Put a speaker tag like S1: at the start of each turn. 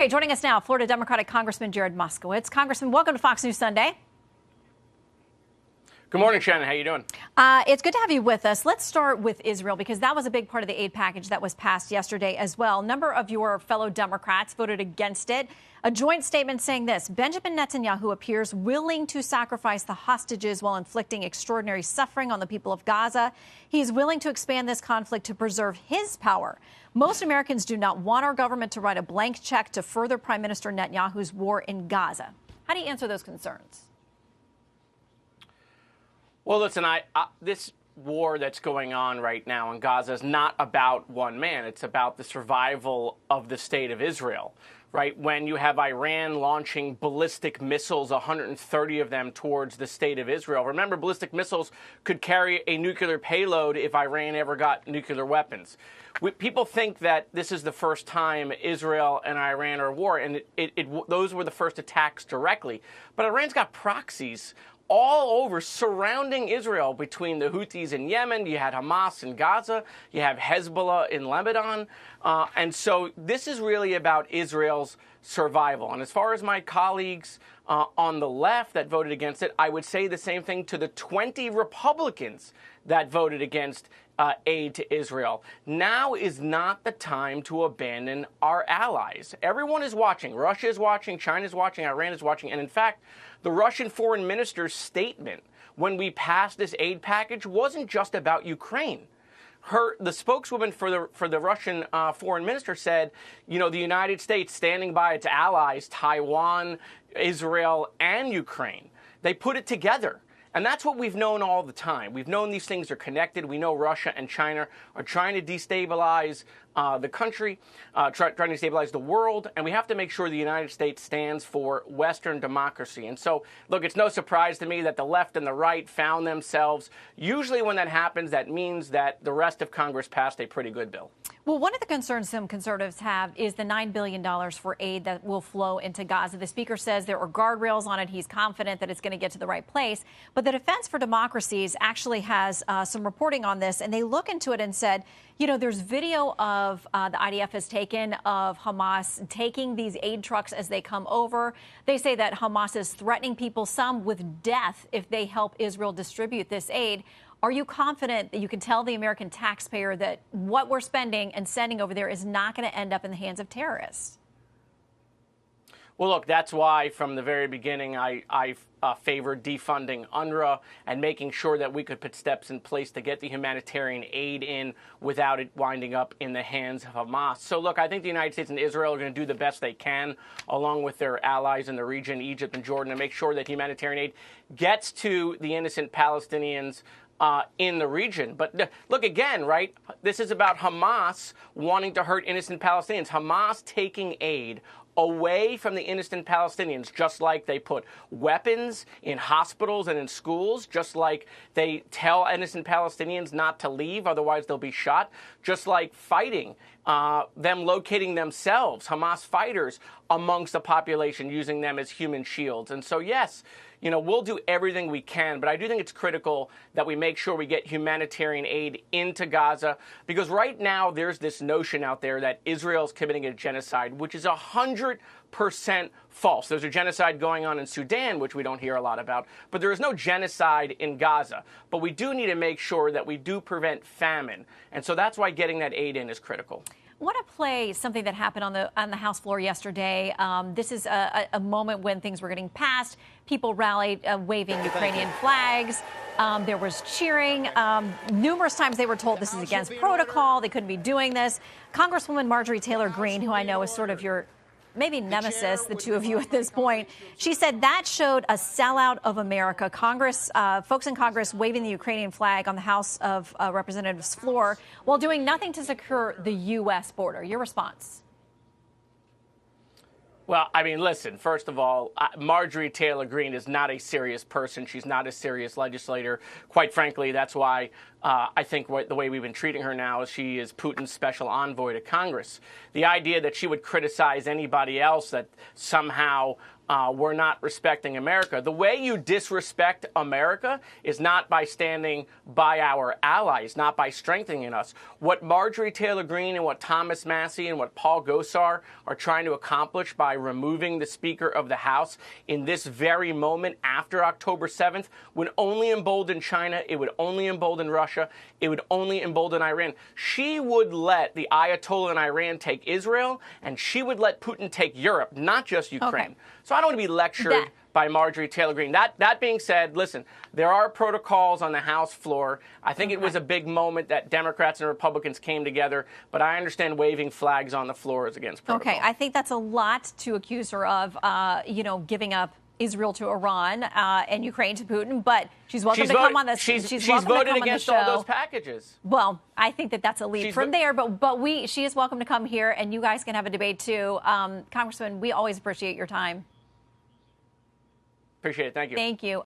S1: Okay, joining us now, Florida Democratic Congressman Jared Moskowitz. Congressman, welcome to Fox News Sunday.
S2: Good morning, Shannon. How you doing?
S1: It's good to have you with us. Let's start with Israel, because that was a big part of the aid package that was passed yesterday as well. A number of your fellow Democrats voted against it. A joint statement saying this: Benjamin Netanyahu appears willing to sacrifice the hostages while inflicting extraordinary suffering on the people of Gaza. He's willing to expand this conflict to preserve his power. Most Americans do not want our government to write a blank check to further Prime Minister Netanyahu's war in Gaza. How do you answer those concerns?
S2: Well, listen, this war that's going on right now in Gaza is not about one man. It's about the survival of the state of Israel, right? When you have Iran launching ballistic missiles, 130 of them towards the state of Israel. Remember, ballistic missiles could carry a nuclear payload if Iran ever got nuclear weapons. People think that this is the first time Israel and Iran are at war, and those were the first attacks directly. But Iran's got proxies all over surrounding Israel, between the Houthis in Yemen, you had Hamas in Gaza, you have Hezbollah in Lebanon. And so this is really about Israel's survival. And as far as my colleagues on the left that voted against it, I would say the same thing to the 20 Republicans that voted against aid to Israel. Now is not the time to abandon our allies. Everyone is watching. Russia is watching. China is watching. Iran is watching. And in fact, the Russian foreign minister's statement when we passed this aid package wasn't just about Ukraine. The spokeswoman for the Russian foreign minister said, you know, the United States standing by its allies, Taiwan, Israel, and Ukraine. They put it together. And that's what we've known all the time. We've known these things are connected. We know Russia and China are trying to destabilize the country, trying to destabilize the world. And we have to make sure the United States stands for Western democracy. And so, look, it's no surprise to me that the left and the right found themselves. Usually when that happens, that means that the rest of Congress passed a pretty good bill.
S1: Well, one of the concerns some conservatives have is the $9 billion for aid that will flow into Gaza. The speaker says there are guardrails on it. He's confident that it's going to get to the right place. But the Defense for Democracies actually has some reporting on this, and they look into it and said, you know, there's video of the IDF has taken of Hamas taking these aid trucks as they come over. They say that Hamas is threatening people, some with death, if they help Israel distribute this aid. Are you confident that you can tell the American taxpayer that what we're spending and sending over there is not going to end up in the hands of terrorists?
S2: Well, look, that's why from the very beginning I favored defunding UNRWA and making sure that we could put steps in place to get the humanitarian aid in without it winding up in the hands of Hamas. So, look, I think the United States and Israel are going to do the best they can, along with their allies in the region, Egypt and Jordan, to make sure that humanitarian aid gets to the innocent Palestinians in the region. But look, again, right, this is about Hamas wanting to hurt innocent Palestinians. Hamas taking aid away from the innocent Palestinians, just like they put weapons in hospitals and in schools, just like they tell innocent Palestinians not to leave, otherwise they'll be shot, just like fighting, them locating themselves, Hamas fighters, amongst the population, using them as human shields. And so, yes, you know, we'll do everything we can, but I do think it's critical that we make sure we get humanitarian aid into Gaza, because right now there's this notion out there that Israel's committing a genocide, which is 100% false. There's a genocide going on in Sudan, which we don't hear a lot about, but there is no genocide in Gaza. But we do need to make sure that we do prevent famine, and so that's why getting that aid in is critical.
S1: I want to play something that happened on the House floor yesterday. This is a moment when things were getting passed. People rallied, waving Ukrainian flags. There was cheering. Numerous times they were told this is against protocol. They couldn't be doing this. Congresswoman Marjorie Taylor Greene, who I know is sort of your maybe nemesis, the two of you at this point, she said that showed a sellout of America. Congress, folks in Congress waving the Ukrainian flag on the House of Representatives floor while doing nothing to secure the U.S. border. Your response?
S2: Well, I mean, listen, first of all, Marjorie Taylor Greene is not a serious person. She's not a serious legislator. Quite frankly, that's why I think the way we've been treating her now is she is Putin's special envoy to Congress. The idea that she would criticize anybody else that somehow we're not respecting America. The way you disrespect America is not by standing by our allies, not by strengthening us. What Marjorie Taylor Greene and what Thomas Massie and what Paul Gosar are trying to accomplish by removing the Speaker of the House in this very moment after October 7th would only embolden China. It would only embolden Russia. It would only embolden Iran. She would let the Ayatollah in Iran take Israel, and she would let Putin take Europe, not just Ukraine.
S1: Okay.
S2: So I don't want to be lectured by Marjorie Taylor Greene. That being said, listen, there are protocols on the House floor. I think it was a big moment that Democrats and Republicans came together, but I understand waving flags on the floor is against protocol.
S1: Okay, I think that's a lot to accuse her of, giving up Israel to Iran and Ukraine to Putin, but she's welcome to come on this.
S2: She's voted against all those packages.
S1: Well, I think that's a leap from there, but she is welcome to come here, and you guys can have a debate too. Congressman, we always appreciate your time.
S2: Appreciate it. Thank you.
S1: Thank you.